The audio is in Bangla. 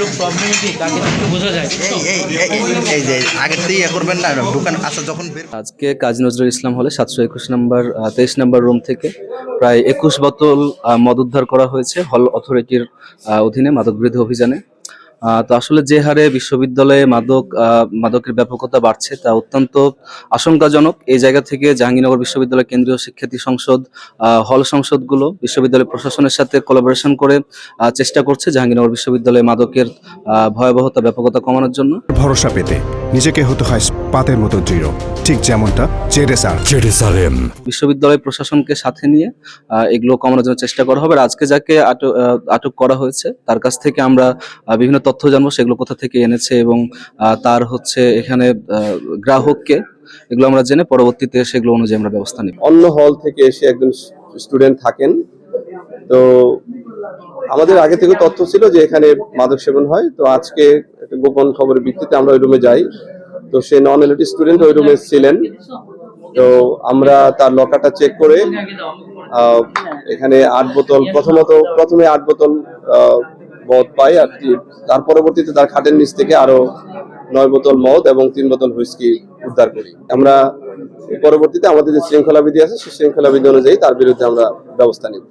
লোক প্রবলেম কি তাকে একটু বোঝা যায়। এই যে আগের থেকে ইয়ে করবেন না, দোকান আসা যখন বের। আজকে কাজী নজরুল ইসলাম হলে 721 নম্বর 23 নম্বর রুম থেকে প্রায় 21 বোতল মদ উদ্ধার করা হয়েছে হল অথরিটির অধীনে মাদক বিরোধী অভিযানে। তো আসলে যে হারে বিশ্ববিদ্যালয়ে মাদকের ব্যাপকতা বাড়ছে তা অত্যন্ত আশঙ্কাজনক। এই জায়গা থেকে জাহাঙ্গীরনগর বিশ্ববিদ্যালয় কেন্দ্রীয় শিক্ষার্থী সংসদ, হল সংসদগুলো বিশ্ববিদ্যালয় প্রশাসনের সাথে কোলাবোরেশন করে চেষ্টা করছে জাহাঙ্গীরনগর বিশ্ববিদ্যালয়ে মাদকের ভয়াবহতা ব্যাপকতা কমানোর জন্য। ভরসা পেতে নিজেকে হতে হয় পাতের মতো দৃঢ়, ঠিক যেমনটা জেরুসালেম। বিশ্ববিদ্যালয় প্রশাসনকে সাথে নিয়ে এগুলো কমানোর জন্য চেষ্টা করা হবে। আর আজকে যাকে আটক করা হয়েছে তার কাছ থেকে আমরা বিভিন্ন তথ্য জানবো, সেগুলো কোথা থেকে এনেছে এবং তার এখানে গ্রাহককে, এগুলো আমরা জেনে পরবর্তীতে সেগুলো অনুযায়ী আমরা ব্যবস্থা নিব। অন্য হল থেকে এসে একজন স্টুডেন্ট থাকেন, তো আমাদের আগে থেকে তথ্য ছিল যে এখানে মাদক সেবন হয়। তো আজকে একটা গোপন খবরের ভিত্তিতে আমরা ওই রুমে যাই। তো সে নন এলইডি স্টুডেন্ট ওই রুমে ছিলেন। তো আমরা তার লকারটা চেক করে এখানে 8 বোতল প্রথমে 8 বোতল মদ পাই, আর তার পরবর্তীতে তার খাটের নিচ থেকে আরো 9 বোতল মদ এবং 3 বোতল হুইস্কি উদ্ধার করি। আমরা পরবর্তীতে আমাদের যে শৃঙ্খলা বিধি আছে সেই শৃঙ্খলা বিধি অনুযায়ী তার বিরুদ্ধে আমরা ব্যবস্থা নিব।